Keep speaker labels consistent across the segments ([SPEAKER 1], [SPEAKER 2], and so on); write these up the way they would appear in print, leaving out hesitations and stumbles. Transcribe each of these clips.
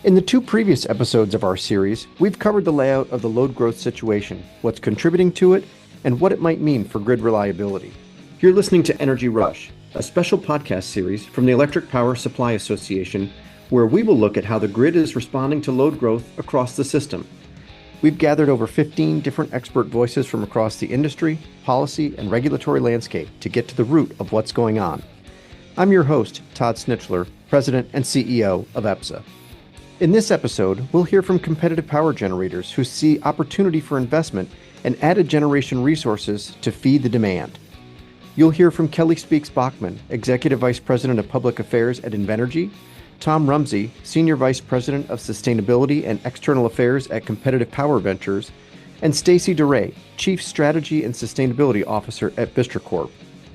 [SPEAKER 1] In the two previous episodes of our series, we've covered the layout of the load growth situation, what's contributing to it, and what it might mean for grid reliability. You're listening to Energy Rush, a special podcast series from the Electric Power Supply Association, where we will look at how the grid is responding to load growth across the system. We've gathered over 15 different expert voices from across the industry, policy, and regulatory landscape to get to the root of what's going on. I'm your host, Todd Snitchler, President and CEO of EPSA. In this episode, we'll hear from competitive power generators who see opportunity for investment and added generation resources to feed the demand. You'll hear from Kelly Speaks Bachman, Executive Vice President of Public Affairs at Invenergy, Tom Rumsey, Senior Vice President of Sustainability and External Affairs at Competitive Power Ventures, and Stacy DeRay, Chief Strategy and Sustainability Officer at Vistra Corp.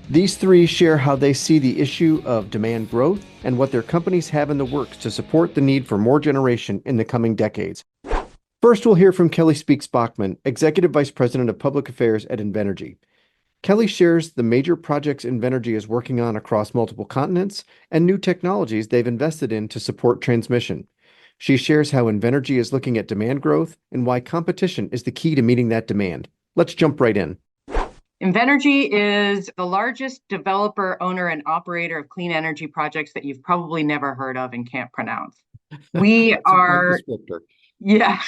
[SPEAKER 1] These three share how they see the issue of demand growth and what their companies have in the works to support the need for more generation in the coming decades. First, we'll hear from Kelly Speaks Bachman, Executive Vice President of Public Affairs at Invenergy. Kelly shares the major projects Invenergy is working on across multiple continents and new technologies they've invested in to support transmission. She shares how Invenergy is looking at demand growth and why competition is the key to meeting that demand. Let's jump right in.
[SPEAKER 2] Invenergy is the largest developer, owner, and operator of clean energy projects that you've probably never heard of and can't pronounce. We are, yeah,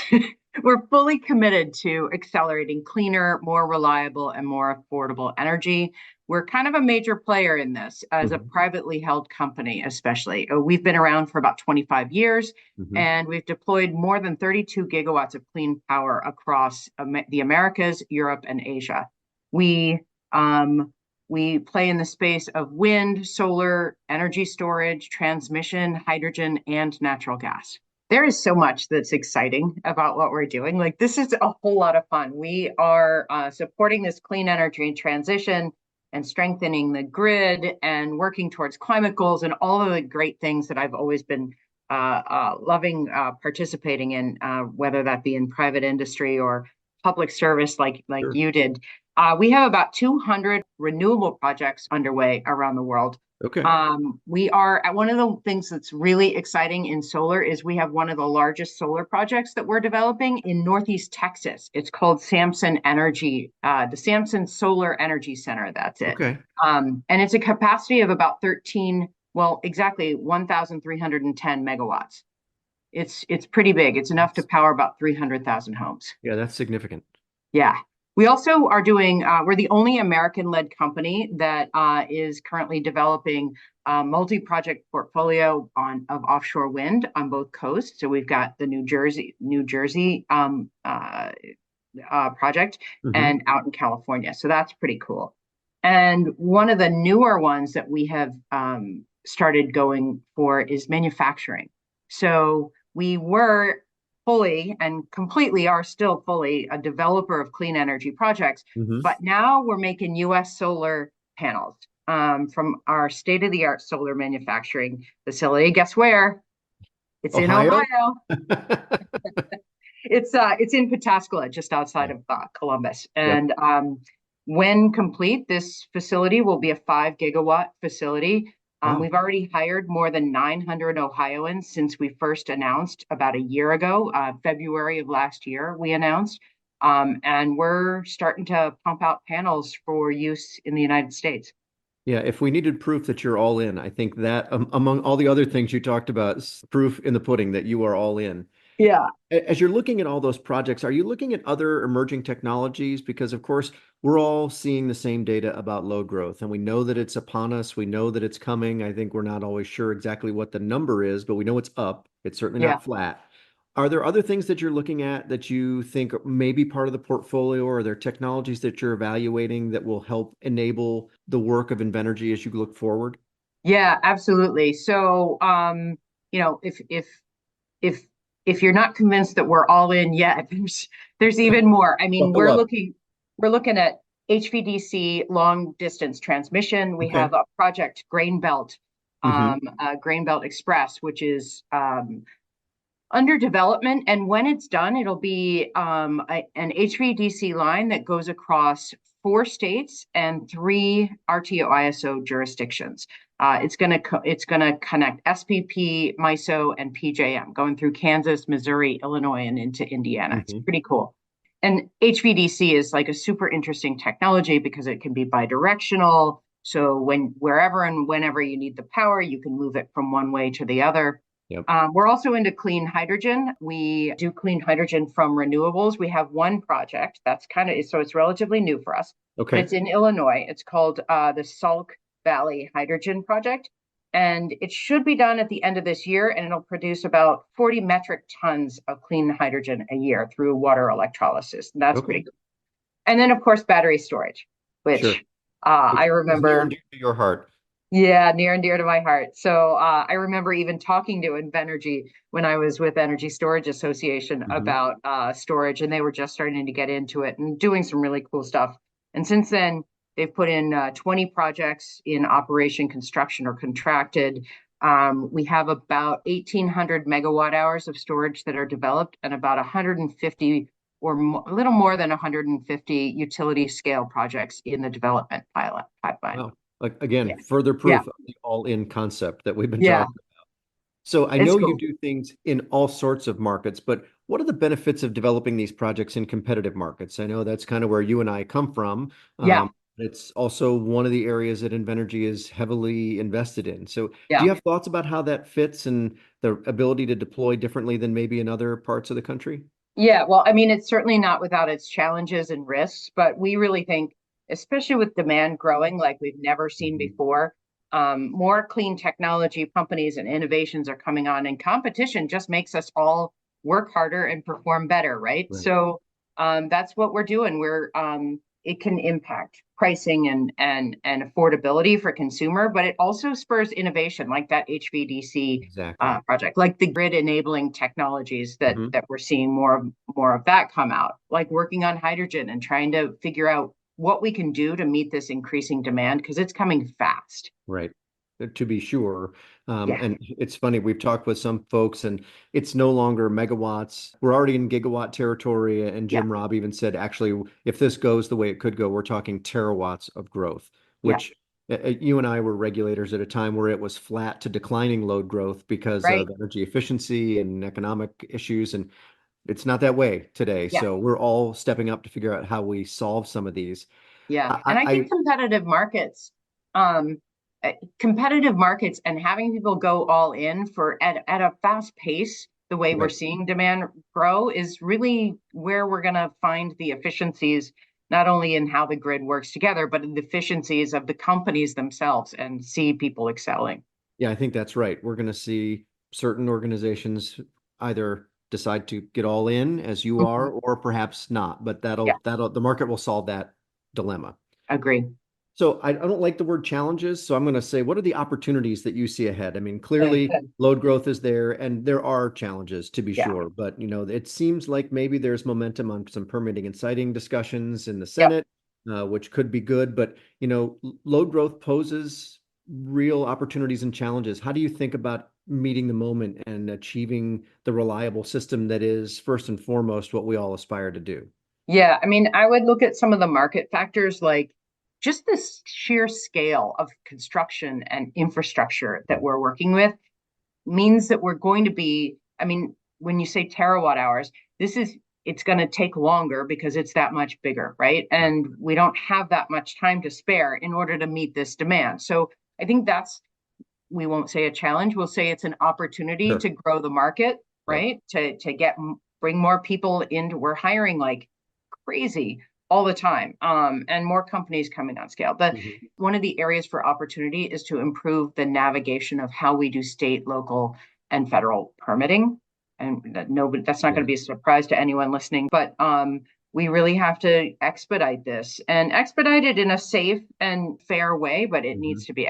[SPEAKER 2] we're fully committed to accelerating cleaner, more reliable, and more affordable energy. We're kind of a major player in this as a privately held company, especially. We've been around for about 25 years, and we've deployed more than 32 gigawatts of clean power across the Americas, Europe, and Asia. We play in the space of wind, solar, energy storage, transmission, hydrogen, and natural gas. There is so much that's exciting about what we're doing. Like, this is a whole lot of fun. We are supporting this clean energy transition and strengthening the grid and working towards climate goals and all of the great things that I've always been loving participating in, whether that be in private industry or public service like sure. You did. We have about 200 renewable projects underway around the world.
[SPEAKER 1] Okay.
[SPEAKER 2] We are at one of the things that's really exciting in solar is we have one of the largest solar projects that we're developing in Northeast Texas. It's called Samson Energy, the Samson Solar Energy Center. That's it.
[SPEAKER 1] Okay.
[SPEAKER 2] And it's a capacity of about 1,310 megawatts. It's pretty big. It's enough to power about 300,000 homes.
[SPEAKER 1] Yeah, that's significant.
[SPEAKER 2] Yeah. We also are doing, we're the only American-led company that is currently developing a multi-project portfolio of offshore wind on both coasts. So we've got the New Jersey project and out in California. So that's pretty cool. And one of the newer ones that we have started going for is manufacturing. So we were fully and completely are still fully a developer of clean energy projects, but now we're making U.S. solar panels from our state-of-the-art solar manufacturing facility. Guess where? It's
[SPEAKER 1] Ohio?
[SPEAKER 2] in Ohio. It's in Pataskala, just outside of Columbus. And when complete, this facility will be a 5 gigawatt facility. We've already hired more than 900 Ohioans since we first announced about a year ago, February of last year, we announced. And we're starting to pump out panels for use in the United States.
[SPEAKER 1] Yeah, if we needed proof that you're all in, I think that among all the other things you talked about, is proof in the pudding that you are all in.
[SPEAKER 2] Yeah.
[SPEAKER 1] As you're looking at all those projects, are you looking at other emerging technologies? Because, of course, we're all seeing the same data about load growth, and we know that it's upon us. We know that it's coming. I think we're not always sure exactly what the number is, but we know it's up. It's certainly not flat. Are there other things that you're looking at that you think may be part of the portfolio, or are there technologies that you're evaluating that will help enable the work of Invenergy as you look forward?
[SPEAKER 2] Yeah, absolutely. So, if you're not convinced that we're all in yet, there's even more. I mean, we're looking at HVDC long distance transmission. We have a project Grain Belt, Grain Belt Express, which is under development. And when it's done, it'll be an HVDC line that goes across 4 states and 3 RTO ISO jurisdictions. It's gonna connect SPP, MISO, and PJM, going through Kansas, Missouri, Illinois, and into Indiana. It's
[SPEAKER 1] Hmm.
[SPEAKER 2] pretty cool. And HVDC is like a super interesting technology because it can be bidirectional. So wherever and whenever you need the power, you can move it from one way to the other.
[SPEAKER 1] Yep.
[SPEAKER 2] We're also into clean hydrogen. We do clean hydrogen from renewables. We have one project that's so it's relatively new for us, but
[SPEAKER 1] Okay.
[SPEAKER 2] it's in Illinois. It's called the Salk Valley Hydrogen Project. And it should be done at the end of this year, and it'll produce about 40 metric tons of clean hydrogen a year through water electrolysis. And that's pretty
[SPEAKER 1] Okay.
[SPEAKER 2] good. And then, of course, battery storage,
[SPEAKER 1] Sure.
[SPEAKER 2] which
[SPEAKER 1] Which
[SPEAKER 2] I
[SPEAKER 1] is near and
[SPEAKER 2] remember,
[SPEAKER 1] dear to your heart.
[SPEAKER 2] yeah, near and dear to my heart. So I remember even talking to Invenergy when I was with Energy Storage Association
[SPEAKER 1] Hmm.
[SPEAKER 2] about storage, and they were just starting to get into it and doing some really cool stuff. And since then, they've put in 20 projects in operation, construction, or contracted. We have about 1,800 megawatt hours of storage that are developed, and about 150 a little more than 150 utility scale projects in the development pipeline.
[SPEAKER 1] Wow. Like again,
[SPEAKER 2] Yeah.
[SPEAKER 1] further
[SPEAKER 2] Yeah.
[SPEAKER 1] proof of the all-in concept that we've been
[SPEAKER 2] Yeah.
[SPEAKER 1] talking. So I
[SPEAKER 2] It's
[SPEAKER 1] know you
[SPEAKER 2] cool.
[SPEAKER 1] do things in all sorts of markets, but what are the benefits of developing these projects in competitive markets? I know that's kind of where you and I come from.
[SPEAKER 2] Yeah.
[SPEAKER 1] It's also one of the areas that Invenergy is heavily invested in. So do
[SPEAKER 2] Yeah.
[SPEAKER 1] you have thoughts about how that fits and the ability to deploy differently than maybe in other parts of the country?
[SPEAKER 2] Yeah. Well, I mean, it's certainly not without its challenges and risks, but we really think, especially with demand growing like we've never seen
[SPEAKER 1] Mhm.
[SPEAKER 2] before, more clean technology companies and innovations are coming on, and competition just makes us all work harder and perform better, right?
[SPEAKER 1] Right.
[SPEAKER 2] So that's what we're doing. It can impact pricing and affordability for consumer, but it also spurs innovation, like that HVDC
[SPEAKER 1] Exactly.
[SPEAKER 2] project, like the grid enabling technologies that
[SPEAKER 1] Hmm.
[SPEAKER 2] we're seeing more of that come out, like working on hydrogen and trying to figure out what we can do to meet this increasing demand because it's coming fast.
[SPEAKER 1] Right. To be sure.
[SPEAKER 2] Yeah,
[SPEAKER 1] And it's funny, we've talked with some folks and it's no longer megawatts. We're already in gigawatt territory. And
[SPEAKER 2] yeah,
[SPEAKER 1] Jim Robb even said, actually, if this goes the way it could go, we're talking terawatts of growth,
[SPEAKER 2] yeah,
[SPEAKER 1] which you and I were regulators at a time where it was flat to declining load growth because
[SPEAKER 2] right.
[SPEAKER 1] of energy efficiency and economic issues. And it's not that way today.
[SPEAKER 2] Yeah,
[SPEAKER 1] So we're all stepping up to figure out how we solve some of these.
[SPEAKER 2] yeah.
[SPEAKER 1] I,
[SPEAKER 2] And I
[SPEAKER 1] I,
[SPEAKER 2] think um, competitive markets and having people go all in at a fast pace, the way we're
[SPEAKER 1] right.
[SPEAKER 2] seeing demand grow is really where we're going to find the efficiencies, not only in how the grid works together, but in the efficiencies of the companies themselves and see people excelling.
[SPEAKER 1] Yeah, I think that's right. We're going to see certain organizations either decide to get all in as you are,
[SPEAKER 2] Mhm.
[SPEAKER 1] or perhaps not. But
[SPEAKER 2] Yeah,
[SPEAKER 1] that'll the market will solve that dilemma.
[SPEAKER 2] agree.
[SPEAKER 1] So I don't like the word challenges. So I'm going to say, what are the opportunities that you see ahead? I mean, clearly load growth is there, and there are challenges to be
[SPEAKER 2] Yeah.
[SPEAKER 1] sure. But it seems like maybe there's momentum on some permitting and siting discussions in the
[SPEAKER 2] Yep.
[SPEAKER 1] Senate, which could be good. But load growth poses real opportunities and challenges. How do you think about meeting the moment and achieving the reliable system that is first and foremost what we all aspire to do?
[SPEAKER 2] Yeah, I mean, I would look at some of the market factors like just this sheer scale of construction and infrastructure that we're working with means that we're going to be, I mean, when you say terawatt hours, it's going to take longer because it's that much bigger, right?
[SPEAKER 1] Right.
[SPEAKER 2] And we don't have that much time to spare in order to meet this demand. So I think we won't say a challenge, we'll say it's an opportunity
[SPEAKER 1] Sure.
[SPEAKER 2] to grow the market,
[SPEAKER 1] Yep.
[SPEAKER 2] right? Bring more people into, we're hiring like crazy all the time, and more companies coming on scale. But
[SPEAKER 1] Mhm.
[SPEAKER 2] one of the areas for opportunity is to improve the navigation of how we do state, local, and federal permitting. And that's not going to
[SPEAKER 1] Yeah.
[SPEAKER 2] be a surprise to anyone listening, but we really have to expedite this and expedite it in a safe and fair way, but it
[SPEAKER 1] Mhm.
[SPEAKER 2] needs to be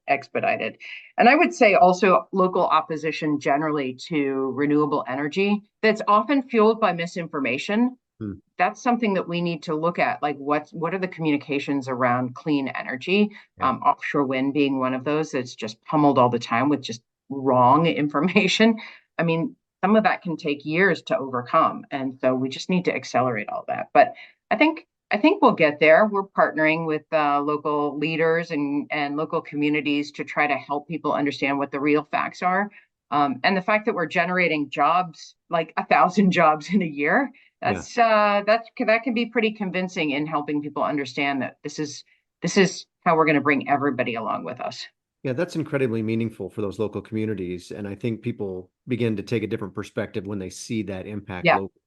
[SPEAKER 2] expedited. And I would say also local opposition generally to renewable energy that's often fueled by misinformation.
[SPEAKER 1] Mm.
[SPEAKER 2] That's something that we need to look at. Like, what are the communications around clean energy?
[SPEAKER 1] Yeah.
[SPEAKER 2] Offshore wind being one of those that's just pummeled all the time with just wrong information. I mean, some of that can take years to overcome, and so we just need to accelerate all that. But I think think we'll get there. We're partnering with local leaders and local communities to try to help people understand what the real facts are. And the fact that we're generating jobs, like 1,000 jobs in a year, that can be pretty convincing in helping people understand that this is how we're going to bring everybody along with us.
[SPEAKER 1] Yeah, that's incredibly meaningful for those local communities. And I think people begin to take a different perspective when they see that impact
[SPEAKER 2] Yeah.
[SPEAKER 1] locally.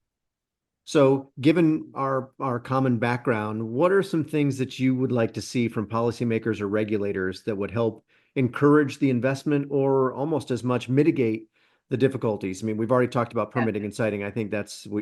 [SPEAKER 1] So, given our common background, what are some things that you would like to see from policymakers or regulators that would help encourage the investment or almost as much mitigate the difficulties? I mean, we've already talked about
[SPEAKER 2] Yeah.
[SPEAKER 1] permitting and siting. I think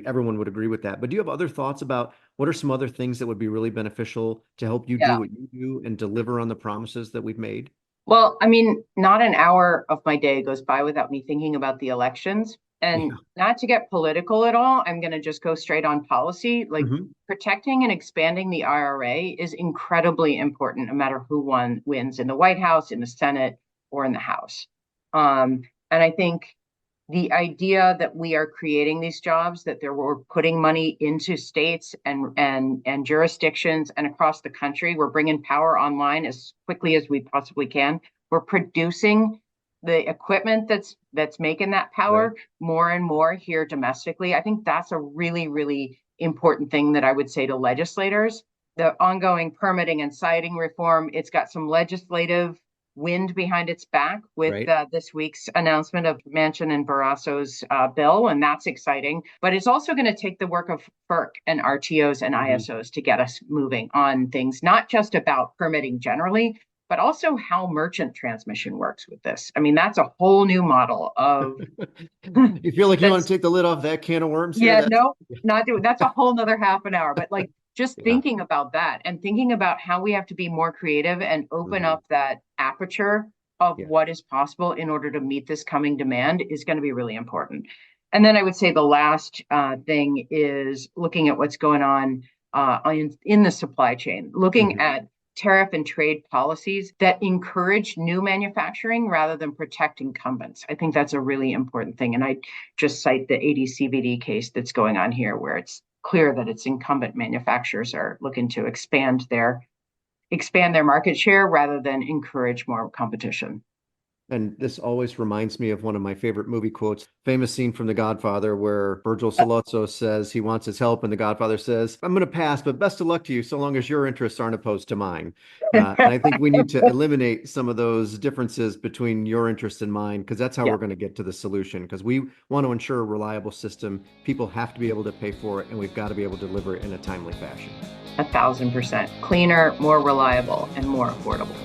[SPEAKER 1] everyone would agree with that. But do you have other thoughts about what are some other things that would be really beneficial to help you do
[SPEAKER 2] Yeah.
[SPEAKER 1] what you do and deliver on the promises that we've made?
[SPEAKER 2] Well, I mean, not an hour of my day goes by without me thinking about the elections. And
[SPEAKER 1] Yeah.
[SPEAKER 2] not to get political at all, I'm going to just go straight on policy. Like
[SPEAKER 1] Hmm.
[SPEAKER 2] protecting and expanding the IRA is incredibly important, no matter who wins in the White House, in the Senate, or in the House. And I think the idea that we are creating these jobs, that we're putting money into states and jurisdictions and across the country, we're bringing power online as quickly as we possibly can. We're producing the equipment that's making that power
[SPEAKER 1] Right.
[SPEAKER 2] more and more here domestically. I think that's a really, really important thing that I would say to legislators. The ongoing permitting and siting reform, it's got some legislative wind behind its back with
[SPEAKER 1] Right.
[SPEAKER 2] this week's announcement of Manchin and Barraso's bill, and that's exciting. But it's also going to take the work of FERC and RTOs and
[SPEAKER 1] Mhm.
[SPEAKER 2] ISOs to get us moving on things, not just about permitting generally, but also how merchant transmission works with this. I mean, that's a whole new model of
[SPEAKER 1] You feel like you want
[SPEAKER 2] that's
[SPEAKER 1] to take the lid off that can of worms here?
[SPEAKER 2] yeah,
[SPEAKER 1] That's
[SPEAKER 2] no, not doing that's a whole nother half an hour. But like just
[SPEAKER 1] yeah.
[SPEAKER 2] thinking about that and thinking about how we have to be more creative and open
[SPEAKER 1] Mhm.
[SPEAKER 2] up that aperture of
[SPEAKER 1] Yeah.
[SPEAKER 2] what is possible in order to meet this coming demand is going to be really important. And then I would say the last thing is looking at what's going on in the supply chain, looking
[SPEAKER 1] Mhm.
[SPEAKER 2] at tariff and trade policies that encourage new manufacturing rather than protect incumbents. I think that's a really important thing. And I just cite the AD/CVD case that's going on here, where it's clear that its incumbent manufacturers are looking to expand their market share rather than encourage more competition.
[SPEAKER 1] And this always reminds me of one of my favorite movie quotes, famous scene from The Godfather, where Virgil Sollozzo says he wants his help, and the Godfather says, "I'm going to pass, but best of luck to you, so long as your interests aren't opposed to mine." And I think we need to eliminate some of those differences between your interests and mine, because that's how
[SPEAKER 2] Yeah,
[SPEAKER 1] we're going to get to the solution. Because we want to ensure a reliable system. People have to be able to pay for it, and we've got to be able to deliver it in a timely fashion.
[SPEAKER 2] 1,000% cleaner, more reliable, and more affordable.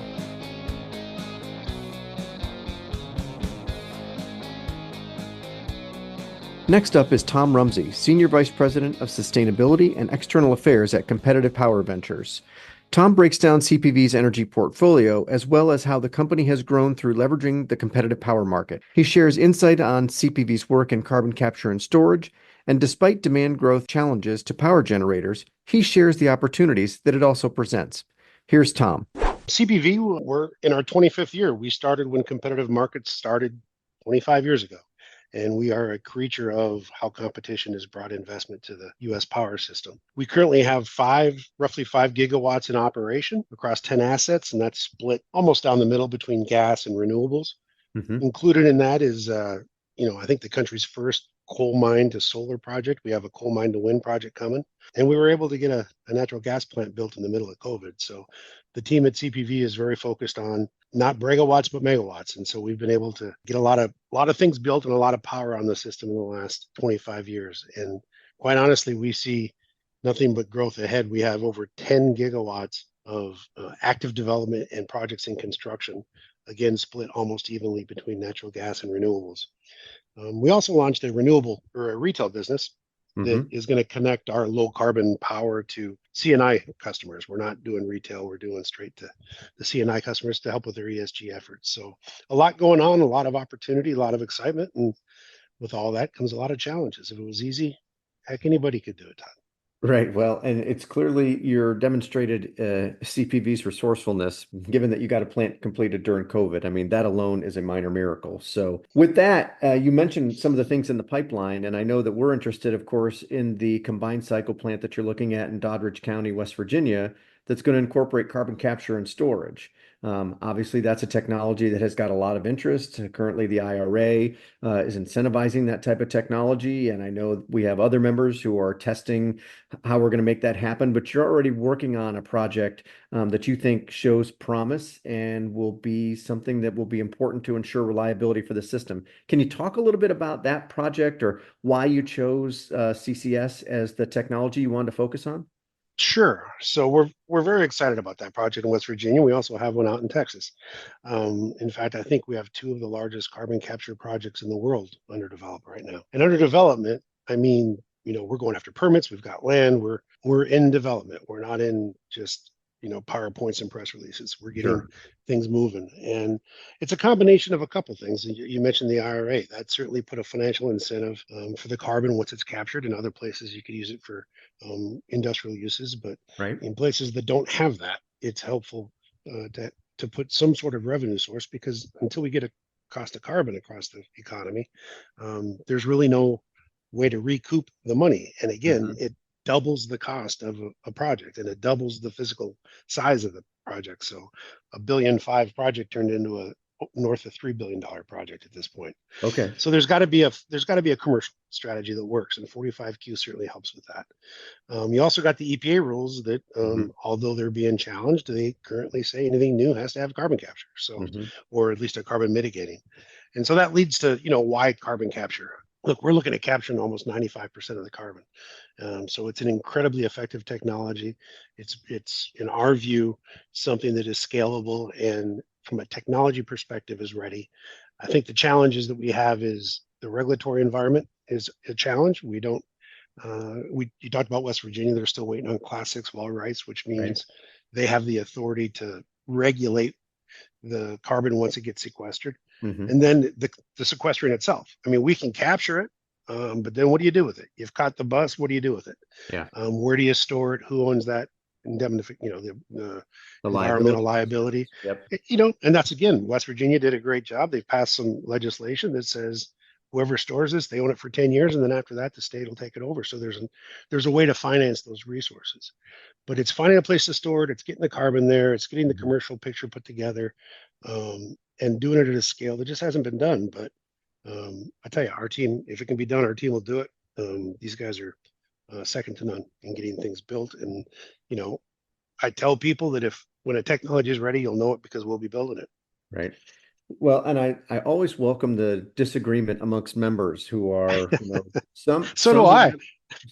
[SPEAKER 1] Next up is Tom Rumsey, Senior Vice President of Sustainability and External Affairs at Competitive Power Ventures. Tom breaks down CPV's energy portfolio as well as how the company has grown through leveraging the competitive power market. He shares insight on CPV's work in carbon capture and storage, and despite demand growth challenges to power generators, he shares the opportunities that it also presents. Here's Tom.
[SPEAKER 3] CPV, we're in our 25th year. We started when competitive markets started 25 years ago. And we are a creature of how competition has brought investment to the US power system. We currently have roughly 5 gigawatts in operation across 10 assets, and that's split almost down the middle between gas and renewables.
[SPEAKER 1] Mm-hmm.
[SPEAKER 3] Included in that is, I think the country's first coal mine to solar project. We have a coal mine to wind project coming, and we were able to get a natural gas plant built in the middle of COVID. So the team at CPV is very focused on not megawatts but megawatts, and so we've been able to get a lot of things built and a lot of power on the system in the last 25 years. And quite honestly, we see nothing but growth ahead. We have over 10 gigawatts of active development and projects in construction, again, split almost evenly between natural gas and renewables. We also launched a renewable or a retail business that
[SPEAKER 1] Mm-hmm.
[SPEAKER 3] is going to connect our low carbon power to CNI customers. We're not doing retail, we're doing straight to the CNI customers to help with their ESG efforts. So a lot going on, a lot of opportunity, a lot of excitement. And with all that comes a lot of challenges. If it was easy, heck, anybody could do it, Todd.
[SPEAKER 1] Right. Well, and it's clearly your demonstrated CPV's resourcefulness, given that you got a plant completed during COVID. I mean, that alone is a minor miracle. So, with that, you mentioned some of the things in the pipeline, and I know that we're interested, of course, in the combined cycle plant that you're looking at in Doddridge County, West Virginia, that's going to incorporate carbon capture and storage. Obviously, that's a technology that has got a lot of interest. Currently, the IRA is incentivizing that type of technology, and I know we have other members who are testing how we're going to make that happen, but you're already working on a project that you think shows promise and will be something that will be important to ensure reliability for the system. Can you talk a little bit about that project or why you chose CCS as the technology you wanted to focus on?
[SPEAKER 3] Sure. So we're very excited about that project in West Virginia. We also have one out in Texas. In fact, I think we have two of the largest carbon capture projects in the world under development right now. And under development, I mean, we're going after permits. We've got land. We're in development. We're not in just PowerPoints and press releases. We're getting
[SPEAKER 1] Sure.
[SPEAKER 3] things moving, and it's a combination of a couple things. And you mentioned the IRA. That certainly put a financial incentive for the carbon once it's captured. In other places, you could use it for industrial uses, but
[SPEAKER 1] Right.
[SPEAKER 3] in places that don't have that, it's helpful to put some sort of revenue source, because until we get a cost of carbon across the economy, there's really no way to recoup the money. And again,
[SPEAKER 1] Mhm.
[SPEAKER 3] it doubles the cost of a project, and it doubles the physical size of the project. So a 1.5 billion project turned into a north of $3 billion project at this point.
[SPEAKER 1] Okay.
[SPEAKER 3] So there's got to be a commercial strategy that works, and 45Q certainly helps with that. You also got the EPA rules that,
[SPEAKER 1] Hmm.
[SPEAKER 3] although they're being challenged, they currently say anything new has to have carbon capture, so,
[SPEAKER 1] Hmm.
[SPEAKER 3] or at least a carbon mitigating. And so that leads to, why carbon capture. Look, we're looking at capturing almost 95% of the carbon. So it's an incredibly effective technology. It's in our view something that is scalable, and from a technology perspective is ready. I think the challenges that we have is the regulatory environment is a challenge. We don't you talked about West Virginia. They're still waiting on Class 6 well rights, which
[SPEAKER 1] Right.
[SPEAKER 3] means they have the authority to regulate the carbon once it gets sequestered.
[SPEAKER 1] Hmm.
[SPEAKER 3] And then the sequestering itself. I mean, we can capture it, but then what do you do with it? You've caught the bus. What do you do with it?
[SPEAKER 1] Yeah.
[SPEAKER 3] Where do you store it? Who owns that indemnification? The
[SPEAKER 1] The
[SPEAKER 3] environmental
[SPEAKER 1] liability.
[SPEAKER 3] liability.
[SPEAKER 1] Yep.
[SPEAKER 3] And that's, again, West Virginia did a great job. They've passed some legislation that says whoever stores this, they own it for 10 years, and then after that, the state will take it over. So there's a way to finance those resources, but it's finding a place to store it. It's getting the carbon there. It's getting the
[SPEAKER 1] Mhm.
[SPEAKER 3] commercial picture put together, and doing it at a scale that just hasn't been done. But I tell you, our team, if it can be done, our team will do it. These guys are second to none in getting things built. And, you know, I tell people that if when a technology is ready, you'll know it because we'll be building it.
[SPEAKER 1] Right. Well, and I always welcome the disagreement amongst members who are, some
[SPEAKER 3] So do I.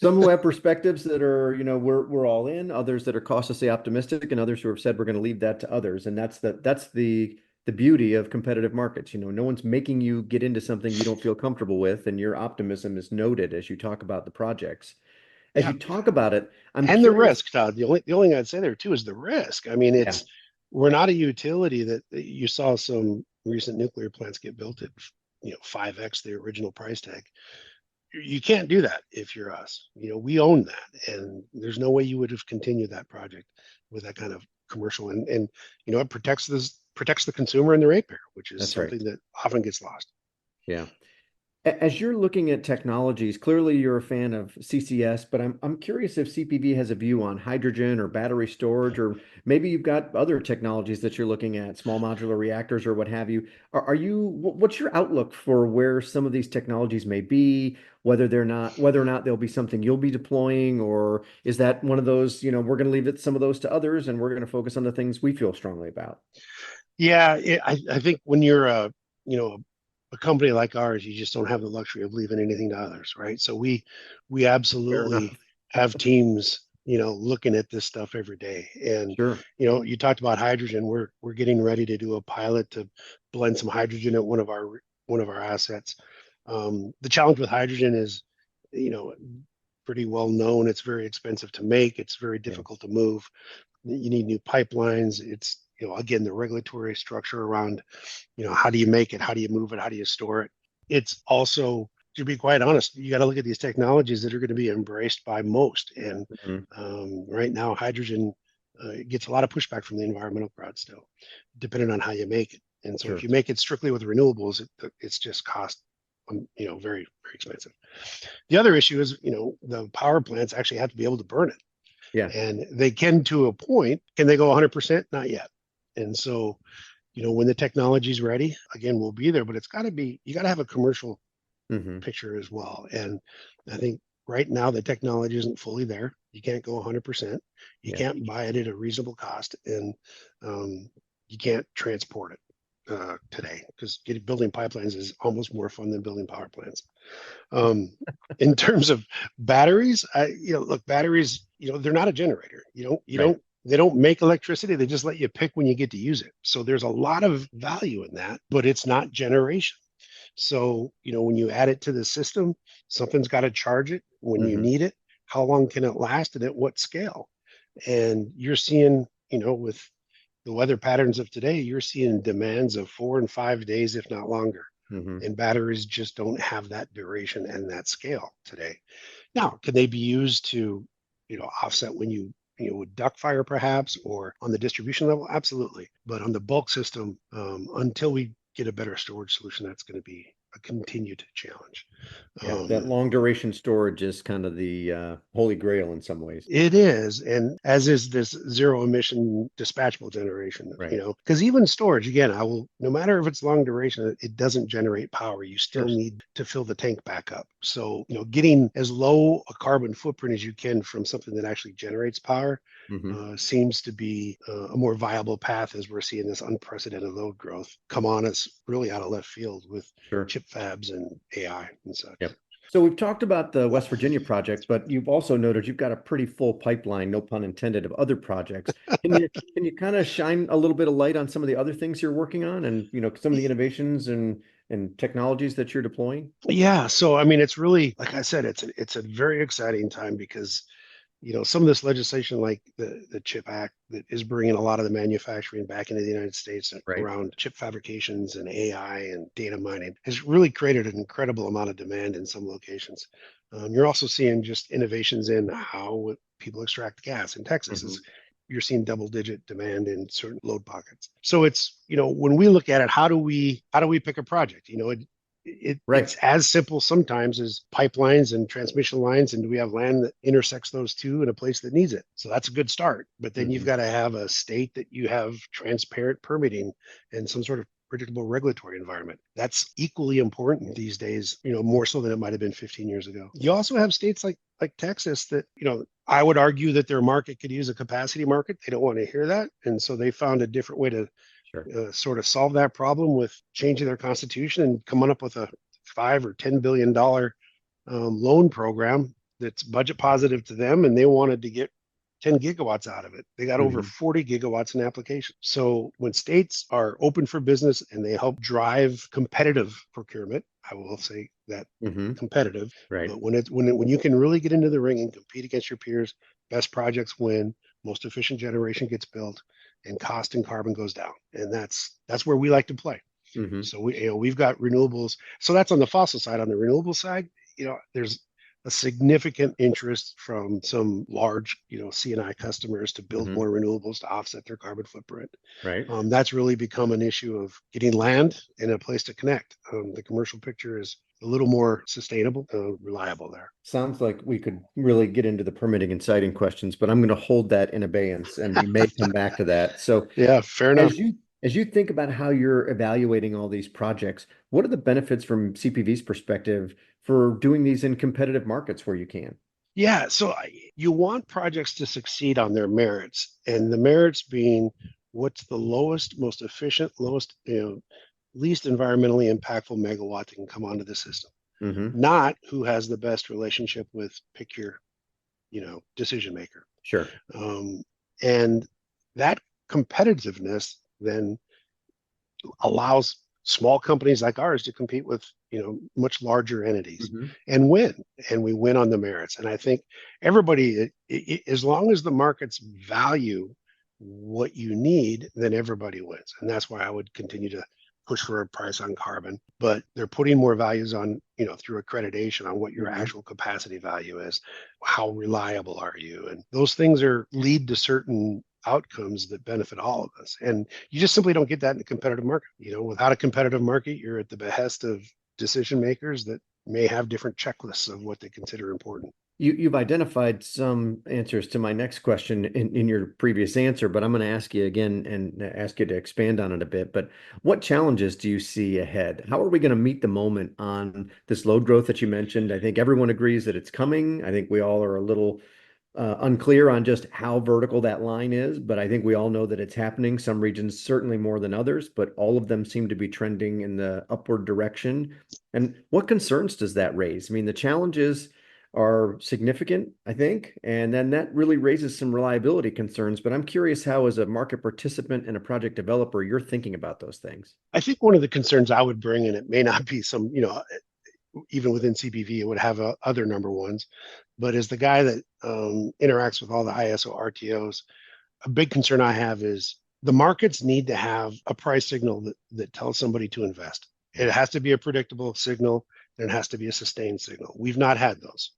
[SPEAKER 1] some who have perspectives that are, we're all in, others that are cautiously optimistic, and others who have said we're going to leave that to others. And that's the beauty of competitive markets. No one's making you get into something you don't feel comfortable with, and your optimism is noted as you talk about the projects. As
[SPEAKER 3] Yeah.
[SPEAKER 1] you talk about it, I'm
[SPEAKER 3] And the
[SPEAKER 1] curious.
[SPEAKER 3] risk, Todd. The only thing I'd say there too is the risk. I mean,
[SPEAKER 1] Yeah,
[SPEAKER 3] we're not a utility that you saw some recent nuclear plants get built at 5x the original price tag. You can't do that if you're us. We own that, and there's no way you would have continued that project with that kind of commercial. And it protects the consumer and the ratepayer, which is
[SPEAKER 1] that's right.
[SPEAKER 3] something that often gets lost.
[SPEAKER 1] Yeah. As you're looking at technologies, clearly you're a fan of CCS, but I'm curious if CPV has a view on hydrogen or battery storage, or maybe you've got other technologies that you're looking at, small modular reactors or what have you. What's your outlook for where some of these technologies may be, whether or not they'll be something you'll be deploying, or is that one of those, we're going to leave some of those to others and we're going to focus on the things we feel strongly about?
[SPEAKER 3] Yeah, I think when you're a company like ours, you just don't have the luxury of leaving anything to others, right? So we
[SPEAKER 1] Fair
[SPEAKER 3] absolutely
[SPEAKER 1] enough.
[SPEAKER 3] have teams, looking at this stuff every day. And
[SPEAKER 1] Sure.
[SPEAKER 3] you talked about hydrogen. We're getting ready to do a pilot to blend some hydrogen at one of our assets. The challenge with hydrogen is, you know, pretty well known. It's very expensive to make. It's very
[SPEAKER 1] Yeah.
[SPEAKER 3] difficult to move. You need new pipelines. It's, again, the regulatory structure around, how do you make it? How do you move it? How do you store it? It's also to be quite honest, you got to look at these technologies that are going to be embraced by most. And right now, hydrogen gets a lot of pushback from the environmental crowd still, depending on how you make it. And so if you make it strictly with renewables, it's just cost, very, very expensive. The other issue is, the power plants actually have to be able to burn it.
[SPEAKER 1] Yeah.
[SPEAKER 3] And they can to a point. Can they go 100%? Not yet. And so, when the technology is ready, again, we'll be there, but it's got to be, you got to have a commercial picture as well. And I think right now the technology isn't fully there. You can't go 100%. You can't buy it at a reasonable cost, and you can't transport it today, because building pipelines is almost more fun than building power plants. In terms of batteries, look, batteries, they're not a generator. They don't make electricity. They just let you pick when you get to use it. So there's a lot of value in that, but it's not generation. So, when you add it to the system, something's got to charge it when you need it. How long can it last, and at what scale? And you're seeing, with the weather patterns of today, you're seeing demands of 4 and 5 days, if not longer. And batteries just don't have that duration and that scale today. Now, can they be used to, offset when you with duct fire perhaps, or on the distribution level? Absolutely. But on the bulk system, until we get a better storage solution, that's going to be a continued challenge.
[SPEAKER 1] That long duration storage is kind of the holy grail in some ways.
[SPEAKER 3] It is, and as is this zero emission dispatchable generation, because even storage, again, no matter if it's long duration, it doesn't generate power. You still need to fill the tank back up. So, getting as low a carbon footprint as you can from something that actually generates power seems to be a more viable path, as we're seeing this unprecedented load growth come on us really out of left field with chip fabs and AI and such.
[SPEAKER 1] So we've talked about the West Virginia project, but you've also noted you've got a pretty full pipeline, no pun intended, of other projects. Can you kind of shine a little bit of light on some of the other things you're working on, and some of the innovations and technologies that you're deploying?
[SPEAKER 3] Yeah. So I mean, it's really, like I said, it's a very exciting time, because some of this legislation, like the CHIP Act, that is bringing a lot of the manufacturing back into the United States around chip fabrications and AI and data mining, has really created an incredible amount of demand in some locations. You're also seeing just innovations in how people extract gas in Texas. You're seeing double-digit demand in certain load pockets. So it's, when we look at it, how do we pick a project? It's as simple sometimes as pipelines and transmission lines, and do we have land that intersects those two in a place that needs it? So that's a good start. But then you've got to have a state that you have transparent permitting and some sort of predictable regulatory environment. That's equally important these days, more so than it might have been 15 years ago. You also have states like Texas that, I would argue that their market could use a capacity market. They don't want to hear that. And so they found a different way to sort of solve that problem with changing their constitution and coming up with a $5 or $10 billion loan program that's budget positive to them, and they wanted to get 10 gigawatts out of it. They got over 40 gigawatts in application. So when states are open for business and they help drive competitive procurement, I will say that competitive. But when you can really get into the ring and compete against your peers, best projects win, most efficient generation gets built, and cost and carbon goes down. And that's where we like to play. So we've got renewables. So that's on the fossil side. On the renewable side, there's a significant interest from some large, C&I customers to build more renewables to offset their carbon footprint. That's really become an issue of getting land and a place to connect. The commercial picture is a little more sustainable, reliable there.
[SPEAKER 1] Sounds like we could really get into the permitting and siting questions, but I'm going to hold that in abeyance, and we may come back to that. So
[SPEAKER 3] yeah, fair enough.
[SPEAKER 1] As you think about how you're evaluating all these projects, what are the benefits from CPV's perspective for doing these in competitive markets where you can?
[SPEAKER 3] Yeah, so you want projects to succeed on their merits, and the merits being what's the lowest, most efficient, least environmentally impactful megawatt that can come onto the system, not who has the best relationship with pick your, decision maker. And that competitiveness then allows small companies like ours to compete with much larger entities and win, and we win on the merits. And I think everybody, as long as the markets value what you need, then everybody wins. And that's why I would continue to push for a price on carbon, but they're putting more values on, through accreditation on what your actual capacity value is. How reliable are you? And those things lead to certain outcomes that benefit all of us. And you just simply don't get that in a competitive market. Without a competitive market, you're at the behest of decision makers that may have different checklists of what they consider important.
[SPEAKER 1] You've identified some answers to my next question in your previous answer, but I'm going to ask you again and ask you to expand on it a bit. But what challenges do you see ahead? How are we going to meet the moment on this load growth that you mentioned? I think everyone agrees that it's coming. I think we all are a little unclear on just how vertical that line is, but I think we all know that it's happening. Some regions certainly more than others, but all of them seem to be trending in the upward direction. And what concerns does that raise? I mean, the challenges are significant, I think, and then that really raises some reliability concerns. But I'm curious how, as a market participant and a project developer, you're thinking about those things.
[SPEAKER 3] I think one of the concerns I would bring, and it may not be some, even within CPV, it would have other number ones, but as the guy that interacts with all the ISO RTOs, a big concern I have is the markets need to have a price signal that tells somebody to invest. It has to be a predictable signal, and it has to be a sustained signal. We've not had those.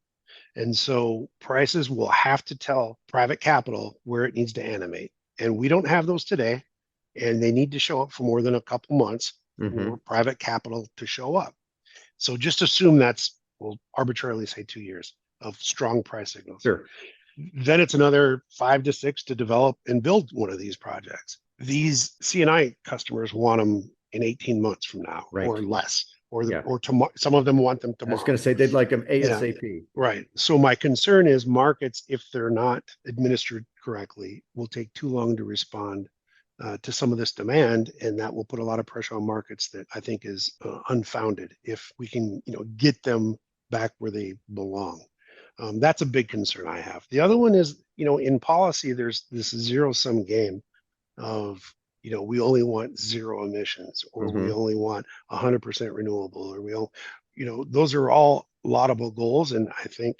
[SPEAKER 3] And so prices will have to tell private capital where it needs to animate. And we don't have those today. And they need to show up for more than a couple months for private capital to show up. So just assume we'll arbitrarily say 2 years of strong price signals.
[SPEAKER 1] Sure.
[SPEAKER 3] Then it's another 5 to 6 to develop and build one of these projects. These C&I customers want them in 18 months from now, right, or less. Or tomorrow. Some of them want them tomorrow.
[SPEAKER 1] I was going to say they'd like them ASAP.
[SPEAKER 3] Yeah, right. So my concern is markets, if they're not administered correctly, will take too long to respond to some of this demand, and that will put a lot of pressure on markets that I think is unfounded. If we can, get them back where they belong, that's a big concern I have. The other one is, in policy, there's this zero-sum game of we only want zero emissions, or we only want 100% renewable, or those are all laudable goals. And I think,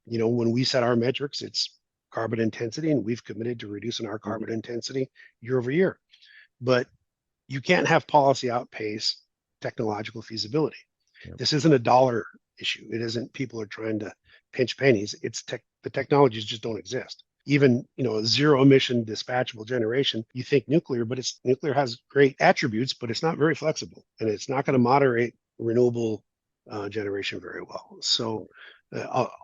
[SPEAKER 3] when we set our metrics, it's carbon intensity, and we've committed to reducing our carbon intensity year over year. But you can't have policy outpace technological feasibility. Yep. This isn't a dollar issue. It isn't people are trying to pinch pennies. It's the technologies just don't exist. Even, zero emission dispatchable generation, you think nuclear, but nuclear has great attributes, but it's not very flexible, and it's not going to moderate renewable generation very well. So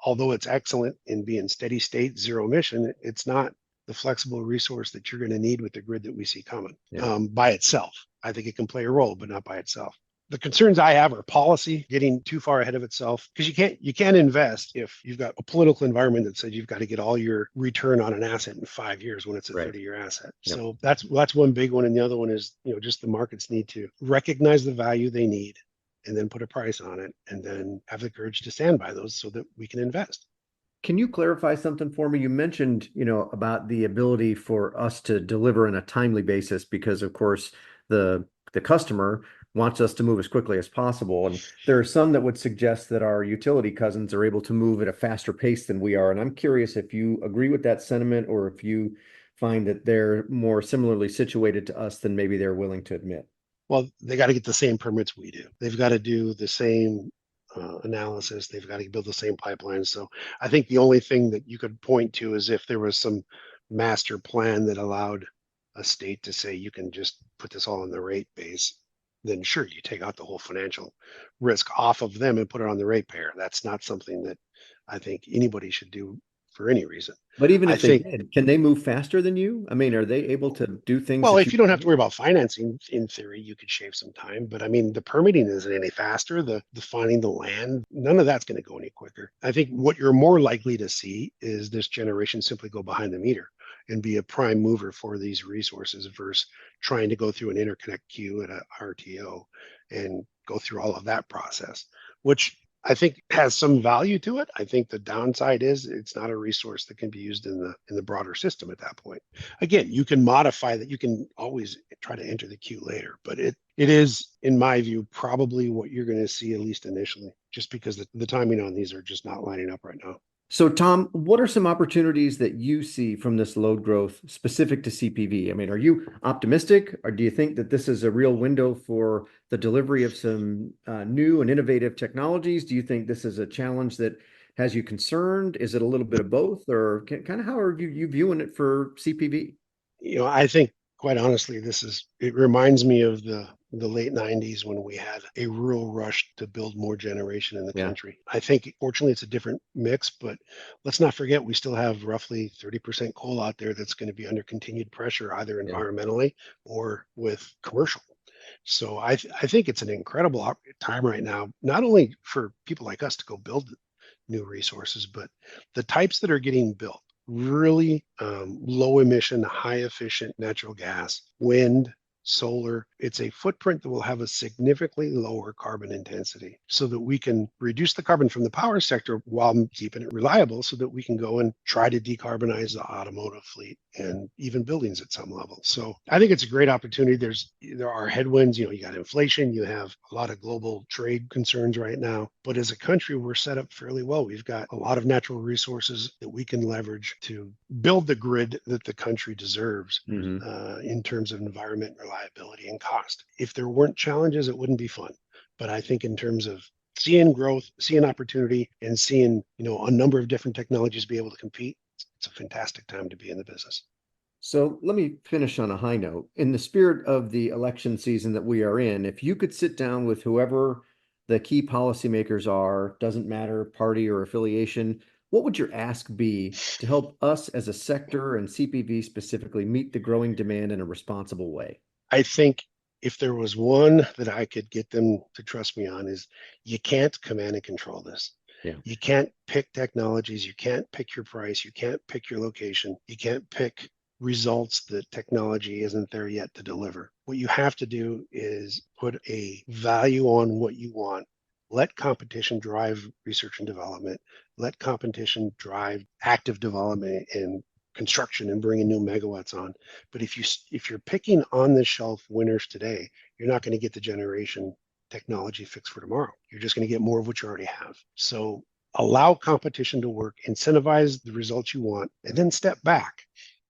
[SPEAKER 3] although it's excellent in being steady state, zero emission, it's not the flexible resource that you're going to need with the grid that we see coming by itself. I think it can play a role, but not by itself. The concerns I have are policy getting too far ahead of itself, because you can't invest if you've got a political environment that says you've got to get all your return on an asset in 5 years when it's a 30-year asset. Yep. So that's one big one. And the other one is, just the markets need to recognize the value they need and then put a price on it, and then have the courage to stand by those so that we can invest.
[SPEAKER 1] Can you clarify something for me? You mentioned, about the ability for us to deliver on a timely basis, because of course the customer wants us to move as quickly as possible. And there are some that would suggest that our utility cousins are able to move at a faster pace than we are. And I'm curious if you agree with that sentiment, or if you find that they're more similarly situated to us than maybe they're willing to admit.
[SPEAKER 3] Well, they got to get the same permits we do. They've got to do the same analysis. They've got to build the same pipelines. So I think the only thing that you could point to is if there was some master plan that allowed a state to say you can just put this all on the rate base, then sure, you take out the whole financial risk off of them and put it on the ratepayer. That's not something that I think anybody should do for any reason.
[SPEAKER 1] But even if they did, can they move faster than you? I mean, are they able to do things?
[SPEAKER 3] Well, if you don't have to worry about financing, in theory, you could shave some time. But I mean, the permitting isn't any faster. The finding the land, none of that's going to go any quicker. I think what you're more likely to see is this generation simply go behind the meter and be a prime mover for these resources versus trying to go through an interconnect queue at a RTO and go through all of that process, which I think has some value to it. I think the downside is it's not a resource that can be used in the broader system at that point. Again, you can modify that. You can always try to enter the queue later, but it is, in my view, probably what you're going to see, at least initially, just because the timing on these are just not lining up right now.
[SPEAKER 1] So, Tom, what are some opportunities that you see from this load growth specific to CPV? I mean, are you optimistic, or do you think that this is a real window for the delivery of some new and innovative technologies? Do you think this is a challenge that has you concerned? Is it a little bit of both, or kind of how are you viewing it for CPV?
[SPEAKER 3] I think quite honestly, it reminds me of the late 90s when we had a real rush to build more generation in the
[SPEAKER 1] Yeah.
[SPEAKER 3] country. I think fortunately it's a different mix, but let's not forget we still have roughly 30% coal out there that's going to be under continued pressure, either
[SPEAKER 1] Yeah.
[SPEAKER 3] environmentally or with commercial. So I think it's an incredible time right now, not only for people like us to go build new resources, but the types that are getting built, really low emission, high efficient natural gas, wind, solar. It's a footprint that will have a significantly lower carbon intensity so that we can reduce the carbon from the power sector while keeping it reliable so that we can go and try to decarbonize the automotive fleet and even buildings at some level. So I think it's a great opportunity. There are headwinds, you got inflation, you have a lot of global trade concerns right now, but as a country, we're set up fairly well. We've got a lot of natural resources that we can leverage to build the grid that the country deserves in terms of environment, reliability, and cost. If there weren't challenges, it wouldn't be fun. But I think in terms of seeing growth, seeing opportunity, and seeing a number of different technologies be able to compete, it's a fantastic time to be in the business.
[SPEAKER 1] So let me finish on a high note. In the spirit of the election season that we are in, if you could sit down with whoever the key policymakers are, doesn't matter party or affiliation, what would your ask be to help us as a sector and CPV specifically meet the growing demand in a responsible way?
[SPEAKER 3] I think if there was one that I could get them to trust me on is you can't command and control this.
[SPEAKER 1] Yeah.
[SPEAKER 3] You can't pick technologies. You can't pick your price. You can't pick your location. You can't pick results that technology isn't there yet to deliver. What you have to do is put a value on what you want. Let competition drive research and development. Let competition drive active development and construction and bringing new megawatts on. But if you're picking on the shelf winners today, you're not going to get the generation technology fix for tomorrow. You're just going to get more of what you already have. So allow competition to work, incentivize the results you want, and then step back.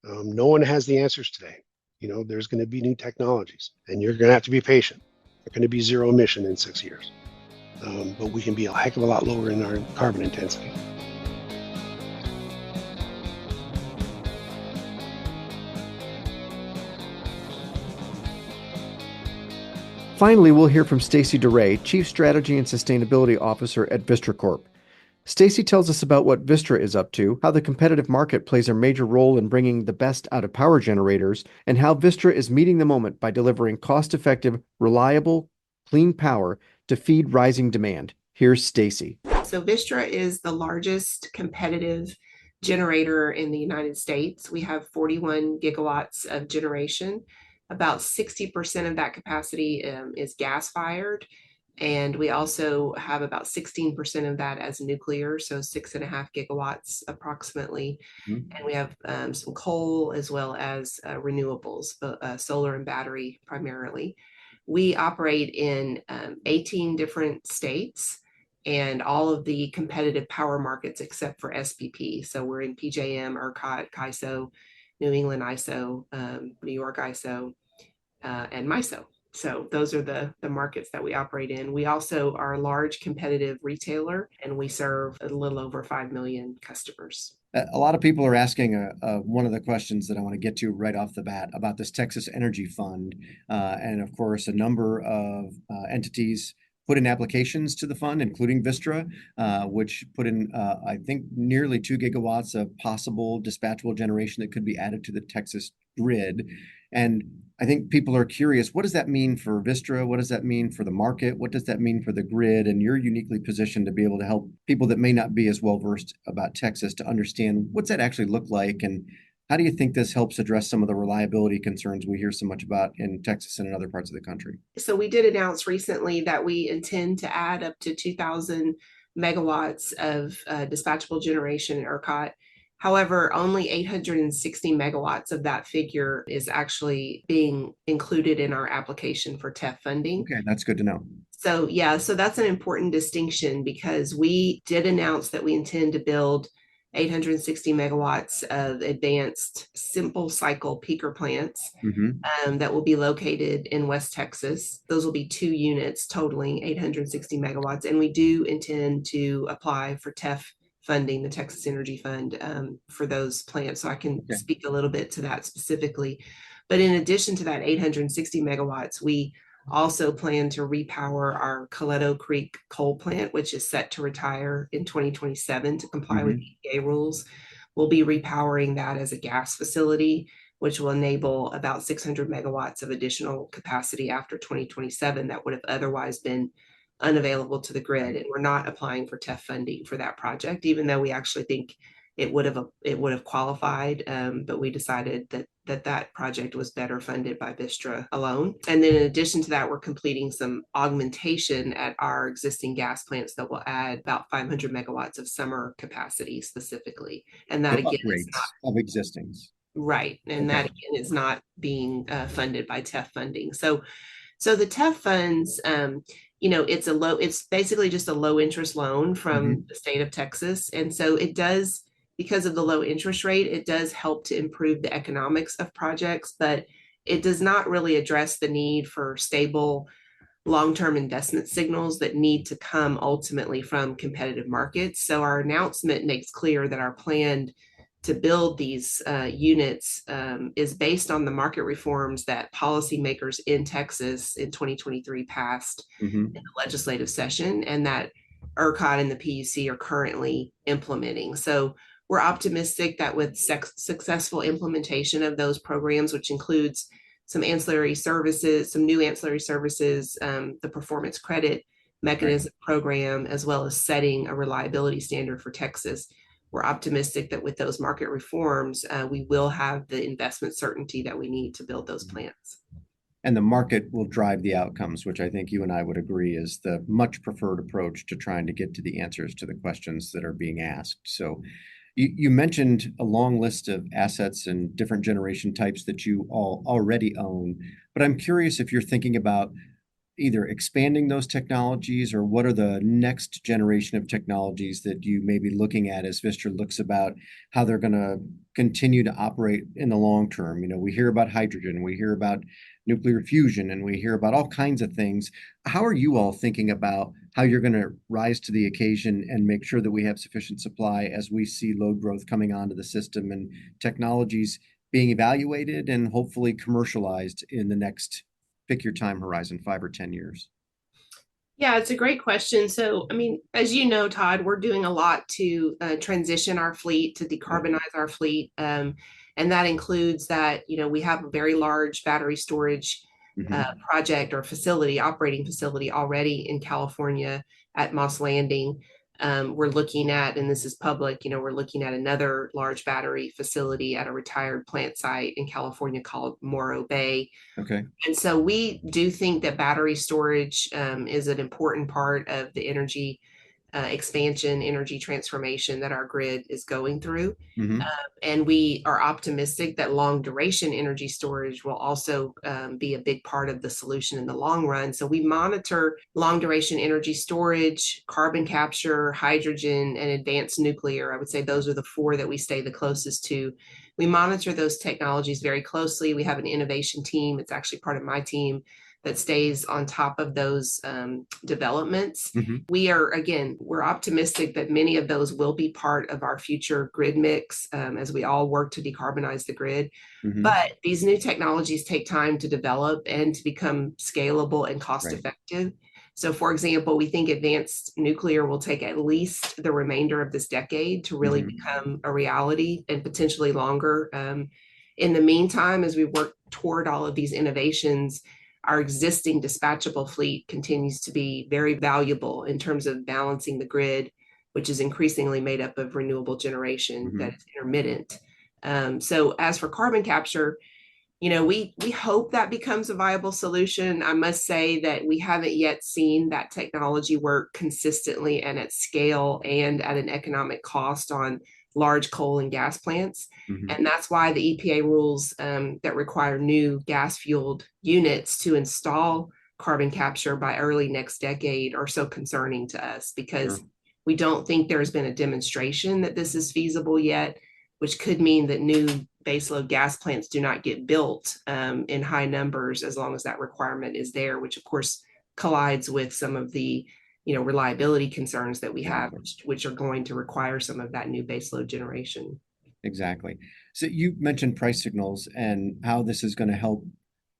[SPEAKER 3] No one has the answers today. There's going to be new technologies, and you're going to have to be patient. They're going to be zero emission in 6 years. But we can be a heck of a lot lower in our carbon intensity.
[SPEAKER 1] Finally, we'll hear from Stacey DeRay, Chief Strategy and Sustainability Officer at Vistra Corp. Stacey tells us about what Vistra is up to, how the competitive market plays a major role in bringing the best out of power generators, and how Vistra is meeting the moment by delivering cost-effective, reliable, clean power to feed rising demand. Here's Stacey.
[SPEAKER 4] So Vistra is the largest competitive generator in the United States. We have 41 gigawatts of generation. About 60% of that capacity is gas-fired. And we also have about 16% of that as nuclear, so 6.5 gigawatts approximately. And we have some coal as well as renewables, solar and battery primarily. We operate in 18 different states and all of the competitive power markets except for SPP. So we're in PJM, ERCOT, CAISO, New England ISO, New York ISO, and MISO. So those are the markets that we operate in. We also are a large competitive retailer, and we serve a little over 5 million customers.
[SPEAKER 1] A lot of people are asking one of the questions that I want to get to right off the bat about this Texas Energy Fund. And of course, a number of entities put in applications to the fund, including Vistra, which put in, I think, nearly 2 gigawatts of possible dispatchable generation that could be added to the Texas grid. And I think people are curious, what does that mean for Vistra? What does that mean for the market? What does that mean for the grid? And you're uniquely positioned to be able to help people that may not be as well versed about Texas to understand what's that actually look like, and how do you think this helps address some of the reliability concerns we hear so much about in Texas and in other parts of the country?
[SPEAKER 4] So we did announce recently that we intend to add up to 2,000 megawatts of dispatchable generation in ERCOT. However, only 860 megawatts of that figure is actually being included in our application for TEF funding.
[SPEAKER 1] Okay, that's good to know.
[SPEAKER 4] So that's an important distinction because we did announce that we intend to build 860 megawatts of advanced simple cycle peaker plants that will be located in West Texas. Those will be 2 units totaling 860 megawatts. And we do intend to apply for TEF funding, the Texas Energy Fund, for those plants. So I can speak a little bit to that specifically. But in addition to that 860 megawatts, we also plan to repower our Coleto Creek coal plant, which is set to retire in 2027 to comply with EPA rules. We'll be repowering that as a gas facility, which will enable about 600 megawatts of additional capacity after 2027 that would have otherwise been unavailable to the grid. And we're not applying for TEF funding for that project, even though we actually think it would have qualified, but we decided that project was better funded by Vistra alone. And then in addition to that, we're completing some augmentation at our existing gas plants that will add about 500 megawatts of summer capacity specifically. And that again is not
[SPEAKER 1] of existings.
[SPEAKER 4] Right. And that again is not being funded by TEF funding. So the TEF funds, it's basically just a low interest loan from the state of Texas. And so it does, because of the low interest rate, it does help to improve the economics of projects, but it does not really address the need for stable long-term investment signals that need to come ultimately from competitive markets. So our announcement makes clear that our plan to build these units is based on the market reforms that policymakers in Texas in 2023 passed in the legislative session, and that ERCOT and the PUC are currently implementing. So we're optimistic that with successful implementation of those programs, which includes some ancillary services, some new ancillary services, the performance credit mechanism program, as well as setting a reliability standard for Texas, we're optimistic that with those market reforms, we will have the investment certainty that we need to build those plants.
[SPEAKER 1] And the market will drive the outcomes, which I think you and I would agree is the much preferred approach to trying to get to the answers to the questions that are being asked. So you mentioned a long list of assets and different generation types that you all already own, but I'm curious if you're thinking about either expanding those technologies or what are the next generation of technologies that you may be looking at as Vistra looks about how they're going to continue to operate in the long term. We hear about hydrogen, we hear about nuclear fusion, and we hear about all kinds of things. How are you all thinking about how you're going to rise to the occasion and make sure that we have sufficient supply as we see load growth coming onto the system and technologies being evaluated and hopefully commercialized in the next, pick your time horizon, 5 or 10 years?
[SPEAKER 4] Yeah, it's a great question. So, as you know, Todd, we're doing a lot to transition our fleet, to decarbonize our fleet. And that includes that, we have a very large battery storage project or operating facility already in California at Moss Landing. We're looking at, and this is public, we're looking at another large battery facility at a retired plant site in California called Morro Bay.
[SPEAKER 1] Okay.
[SPEAKER 4] And so we do think that battery storage is an important part of the energy expansion, energy transformation that our grid is going through. And we are optimistic that long duration energy storage will also be a big part of the solution in the long run. So we monitor long duration energy storage, carbon capture, hydrogen, and advanced nuclear. I would say those are the 4 that we stay the closest to. We monitor those technologies very closely. We have an innovation team. It's actually part of my team that stays on top of those developments. We're optimistic that many of those will be part of our future grid mix as we all work to decarbonize the grid. But these new technologies take time to develop and to become scalable and cost effective. So for example, we think advanced nuclear will take at least the remainder of this decade to really become a reality, and potentially longer. In the meantime, as we work toward all of these innovations, our existing dispatchable fleet continues to be very valuable in terms of balancing the grid, which is increasingly made up of renewable generation that is intermittent. So as for carbon capture, we hope that becomes a viable solution. I must say that we haven't yet seen that technology work consistently and at scale and at an economic cost on large coal and gas plants. And that's why the EPA rules that require new gas-fueled units to install carbon capture by early next decade are so concerning to us, because We don't think there's been a demonstration that this is feasible yet, which could mean that new baseload gas plants do not get built in high numbers as long as that requirement is there, which of course collides with some of the reliability concerns that we have, which are going to require some of that new baseload generation.
[SPEAKER 1] Exactly. So you mentioned price signals and how this is going to help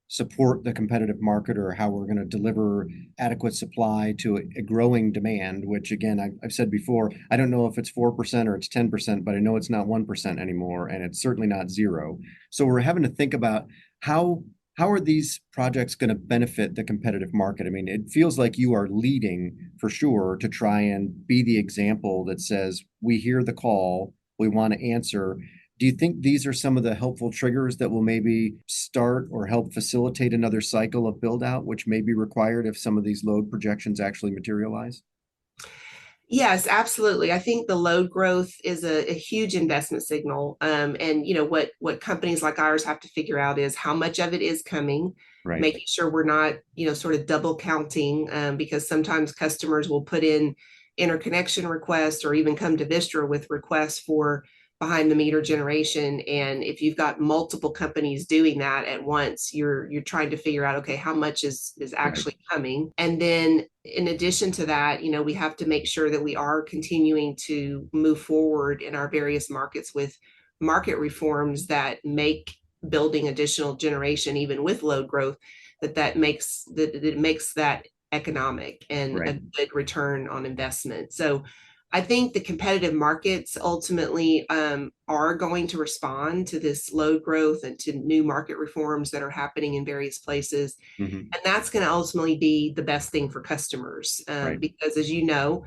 [SPEAKER 1] support the competitive market, or how we're going to deliver adequate supply to a growing demand, which again, I've said before, I don't know if it's 4% or it's 10%, but I know it's not 1% anymore, and it's certainly not zero. So we're having to think about how are these projects going to benefit the competitive market? I mean, it feels like you are leading for sure to try and be the example that says, we hear the call, we want to answer. Do you think these are some of the helpful triggers that will maybe start or help facilitate another cycle of build out, which may be required if some of these load projections actually materialize?
[SPEAKER 4] Yes, absolutely. I think the load growth is a huge investment signal. And what companies like ours have to figure out is how much of it is coming,
[SPEAKER 1] Right.
[SPEAKER 4] Making sure we're not, sort of double counting, because sometimes customers will put in interconnection requests or even come to Vistra with requests for behind the meter generation. And if you've got multiple companies doing that at once, you're trying to figure out, okay, how much is actually coming. And then in addition to that, we have to make sure that we are continuing to move forward in our various markets with market reforms that make building additional generation, even with load growth, that makes that economic and a good return on investment. So I think the competitive markets ultimately are going to respond to this load growth and to new market reforms that are happening in various places.
[SPEAKER 1] Mm-hmm.
[SPEAKER 4] And that's going to ultimately be the best thing for customers. Because as you know,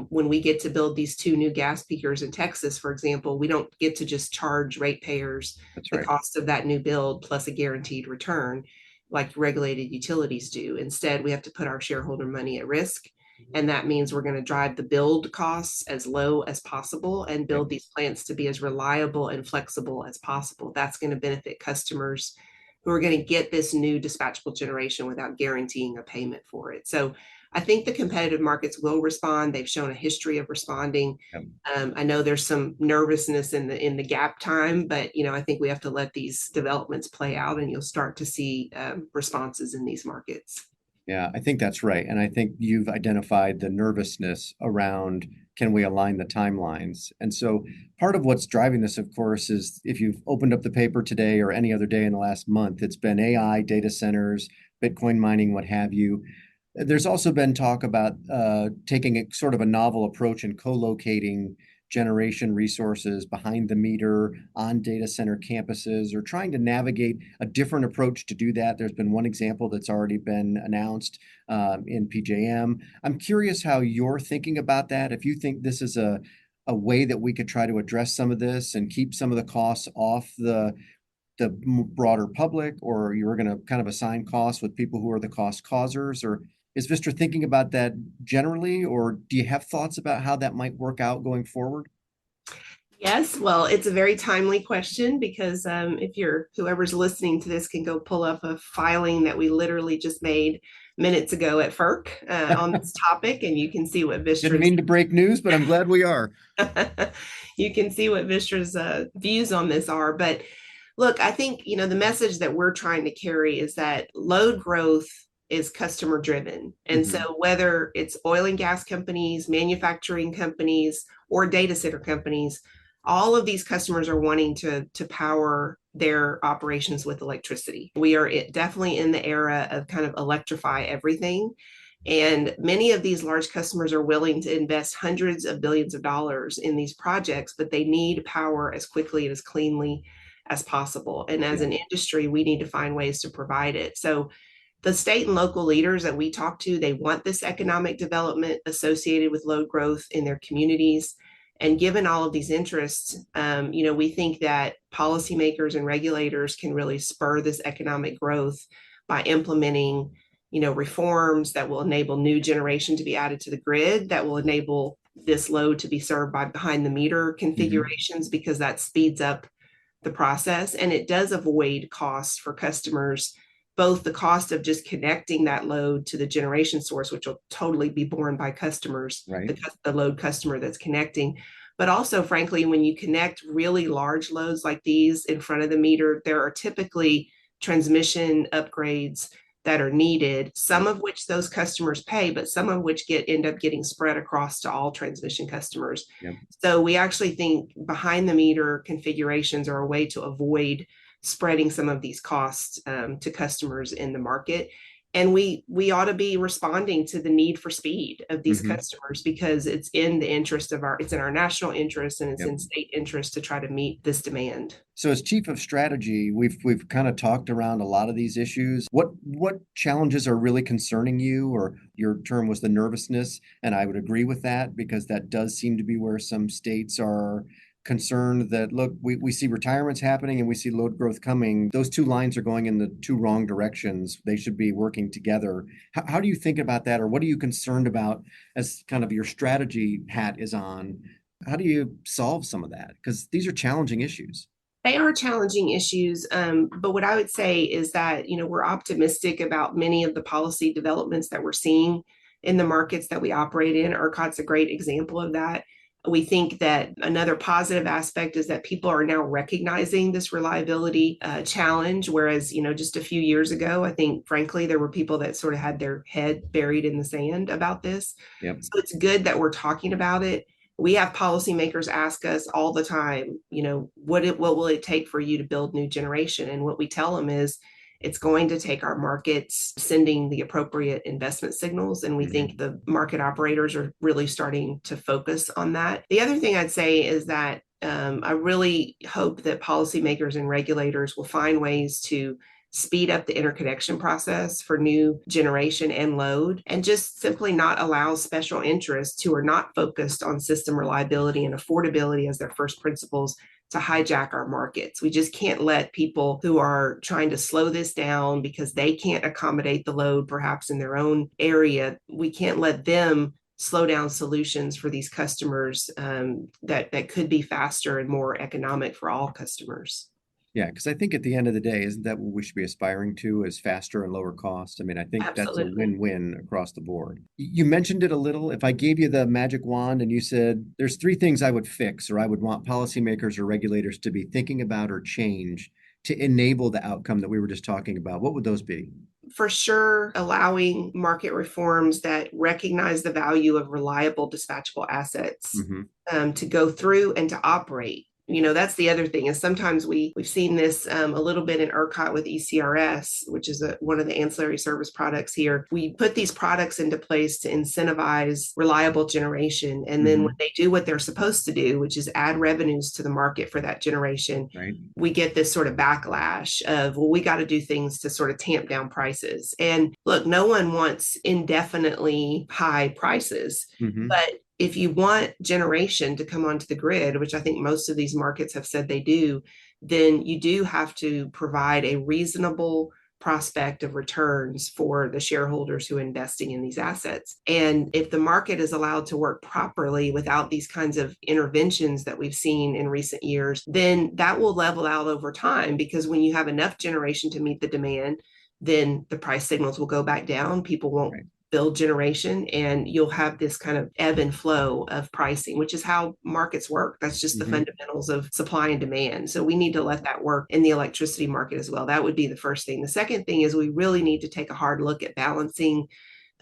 [SPEAKER 4] when we get to build these 2 new gas peakers in Texas, for example, we don't get to just charge ratepayers the cost of that new build plus a guaranteed return like regulated utilities do. Instead, we have to put our shareholder money at risk. And that means we're going to drive the build costs as low as possible and build these plants to be as reliable and flexible as possible. That's going to benefit customers who are going to get this new dispatchable generation without guaranteeing a payment for it. So I think the competitive markets will respond. They've shown a history of responding. I know there's some nervousness in the gap time, but I think we have to let these developments play out, and you'll start to see responses in these markets.
[SPEAKER 1] Yeah, I think that's right. And I think you've identified the nervousness around, can we align the timelines? And so part of what's driving this, of course, is if you've opened up the paper today or any other day in the last month, it's been AI, data centers, Bitcoin mining, what have you. There's also been talk about taking a sort of a novel approach and co-locating generation resources behind the meter on data center campuses, or trying to navigate a different approach to do that. There's been one example that's already been announced in PJM. I'm curious how you're thinking about that. If you think this is a way that we could try to address some of this and keep some of the costs off the broader public, or you're going to kind of assign costs with people who are the cost causers, or is Vistra thinking about that generally, or do you have thoughts about how that might work out going forward?
[SPEAKER 4] Yes, well, it's a very timely question because whoever's listening to this can go pull up a filing that we literally just made minutes ago at FERC on this topic, and you can see what Vistra's...
[SPEAKER 1] Didn't mean to break news, but I'm glad we are.
[SPEAKER 4] You can see what Vistra's views on this are. But look, I think, the message that we're trying to carry is that load growth is customer driven. And so whether it's oil and gas companies, manufacturing companies, or data center companies, all of these customers are wanting to power their operations with electricity. We are definitely in the era of kind of electrify everything. And many of these large customers are willing to invest hundreds of billions of dollars in these projects, but they need power as quickly and as cleanly as possible. And as an industry, we need to find ways to provide it. So the state and local leaders that we talk to, they want this economic development associated with load growth in their communities. And given all of these interests, we think that policymakers and regulators can really spur this economic growth by implementing, reforms that will enable new generation to be added to the grid, that will enable this load to be served by behind the meter configurations, because that speeds up the process. And it does avoid costs for customers both the cost of just connecting that load to the generation source, which will totally be borne by customers,
[SPEAKER 1] right.
[SPEAKER 4] the load customer that's connecting. But also, frankly, when you connect really large loads like these in front of the meter, there are typically transmission upgrades that are needed, some of which those customers pay, but some of which end up getting spread across to all transmission customers.
[SPEAKER 1] Yep.
[SPEAKER 4] So we actually think behind the meter configurations are a way to avoid spreading some of these costs to customers in the market. And we ought to be responding to the need for speed of these customers, because it's in the interest of it's in our national interest, and it's in state interest to try to meet this demand.
[SPEAKER 1] So as chief of strategy, we've kind of talked around a lot of these issues. What challenges are really concerning you? Or your term was the nervousness, and I would agree with that, because that does seem to be where some states are concerned that, look, we see retirements happening and we see load growth coming. Those two lines are going in the two wrong directions. They should be working together. How do you think about that, or what are you concerned about as kind of your strategy hat is on? How do you solve some of that? Because these are challenging issues.
[SPEAKER 4] They are challenging issues, but what I would say is that, we're optimistic about many of the policy developments that we're seeing in the markets that we operate in. ERCOT's a great example of that. We think that another positive aspect is that people are now recognizing this reliability challenge, whereas, just a few years ago, I think, frankly, there were people that sort of had their head buried in the sand about this.
[SPEAKER 1] Yep.
[SPEAKER 4] So it's good that we're talking about it. We have policymakers ask us all the time, what will it take for you to build new generation? And what we tell them is, it's going to take our markets sending the appropriate investment signals. And we think the market operators are really starting to focus on that. The other thing I'd say is that I really hope that policymakers and regulators will find ways to speed up the interconnection process for new generation and load, and just simply not allow special interests who are not focused on system reliability and affordability as their first principles to hijack our markets. We just can't let people who are trying to slow this down because they can't accommodate the load perhaps in their own area. We can't let them slow down solutions for these customers that could be faster and more economic for all customers.
[SPEAKER 1] Yeah, because I think at the end of the day, isn't that what we should be aspiring to, is faster and lower cost? I mean, I think
[SPEAKER 4] Absolutely.
[SPEAKER 1] That's a win-win across the board. You mentioned it a little. If I gave you the magic wand and you said, there's three things I would fix, or I would want policymakers or regulators to be thinking about or change to enable the outcome that we were just talking about, what would those be?
[SPEAKER 4] For sure, allowing market reforms that recognize the value of reliable dispatchable assets to go through and to operate. That's the other thing, is sometimes we've seen this a little bit in ERCOT with ECRS, which is one of the ancillary service products here. We put these products into place to incentivize reliable generation. And then when they do what they're supposed to do, which is add revenues to the market for that generation, we get this sort of backlash of, well, we got to do things to sort of tamp down prices. And look, no one wants indefinitely high prices, but if you want generation to come onto the grid, which I think most of these markets have said they do, then you do have to provide a reasonable prospect of returns for the shareholders who are investing in these assets. And if the market is allowed to work properly without these kinds of interventions that we've seen in recent years, then that will level out over time, because when you have enough generation to meet the demand, then the price signals will go back down. People won't build generation, and you'll have this kind of ebb and flow of pricing, which is how markets work. That's just the fundamentals of supply and demand. So we need to let that work in the electricity market as well. That would be the first thing. The second thing is we really need to take a hard look at balancing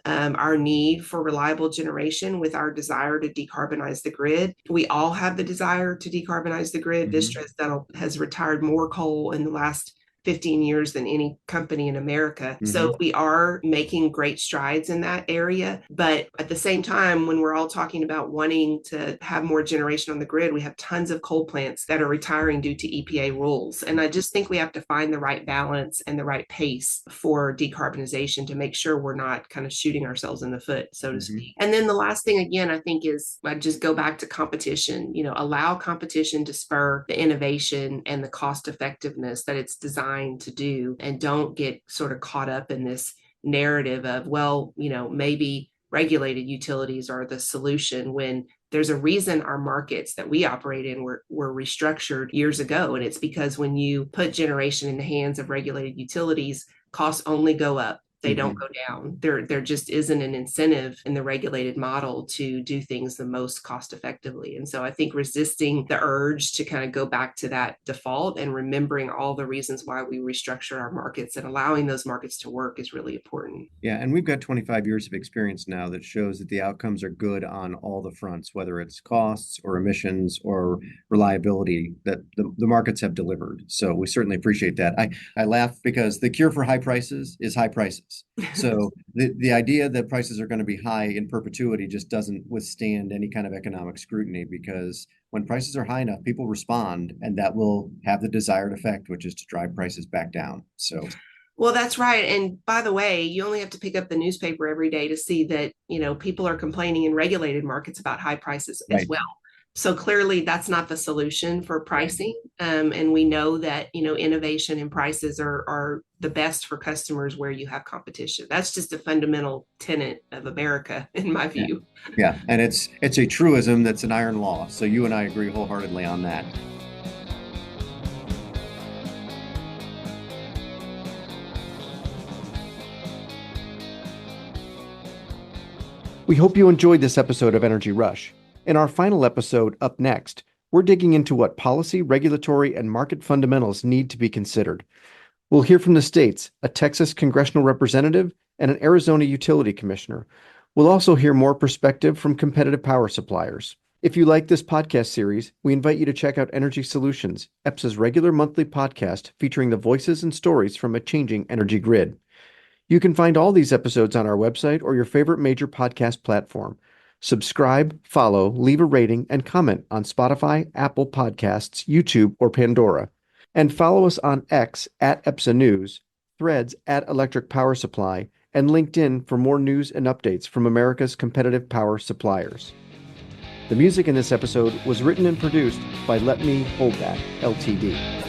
[SPEAKER 4] our need for reliable generation with our desire to decarbonize the grid. We all have the desire to decarbonize the grid. Vistra has retired more coal in the last 15 years than any company in America. So we are making great strides in that area. But at the same time, when we're all talking about wanting to have more generation on the grid, we have tons of coal plants that are retiring due to EPA rules. And I just think we have to find the right balance and the right pace for decarbonization to make sure we're not kind of shooting ourselves in the foot, so to speak. And then the last thing, again, I think is I just go back to competition. Allow competition to spur the innovation and the cost effectiveness that it's designed to do, and don't get sort of caught up in this narrative of, well, maybe regulated utilities are the solution, when there's a reason our markets that we operate in were restructured years ago. And it's because when you put generation in the hands of regulated utilities, costs only go up. They don't go down. There just isn't an incentive in the regulated model to do things the most cost effectively. And so I think resisting the urge to kind of go back to that default and remembering all the reasons why we restructure our markets and allowing those markets to work is really important.
[SPEAKER 1] Yeah, and we've got 25 years of experience now that shows that the outcomes are good on all the fronts, whether it's costs or emissions or reliability, that the markets have delivered. So we certainly appreciate that. I laugh because the cure for high prices is high prices. So the idea that prices are going to be high in perpetuity just doesn't withstand any kind of economic scrutiny, because when prices are high enough, people respond, and that will have the desired effect, which is to drive prices back down. So
[SPEAKER 4] well, that's right. And by the way, you only have to pick up the newspaper every day to see that, people are complaining in regulated markets about high prices as well. So clearly that's not the solution for pricing. And we know that, innovation and prices are the best for customers where you have competition. That's just a fundamental tenet of America, in my view.
[SPEAKER 1] Yeah. And it's a truism that's an iron law. So you and I agree wholeheartedly on that. We hope you enjoyed this episode of Energy Rush. In our final episode, Up Next, we're digging into what policy, regulatory, and market fundamentals need to be considered. We'll hear from the states, a Texas congressional representative, and an Arizona utility commissioner. We'll also hear more perspective from competitive power suppliers. If you like this podcast series, we invite you to check out Energy Solutions, EPSA's regular monthly podcast featuring the voices and stories from a changing energy grid. You can find all these episodes on our website or your favorite major podcast platform. Subscribe, follow, leave a rating, and comment on Spotify, Apple Podcasts, YouTube, or Pandora. And follow us on X at EPSA News, Threads at Electric Power Supply, and LinkedIn for more news and updates from America's competitive power suppliers. The music in this episode was written and produced by Let Me Hold That, Ltd.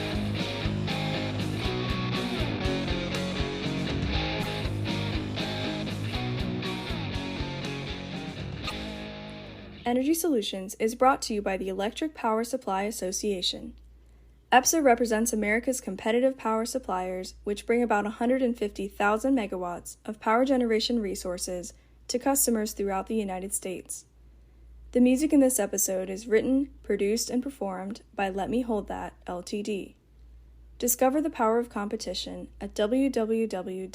[SPEAKER 5] Energy Solutions is brought to you by the Electric Power Supply Association. EPSA represents America's competitive power suppliers, which bring about 150,000 megawatts of power generation resources to customers throughout the United States. The music in this episode is written, produced, and performed by Let Me Hold That, Ltd. Discover the power of competition at www.epsa.org.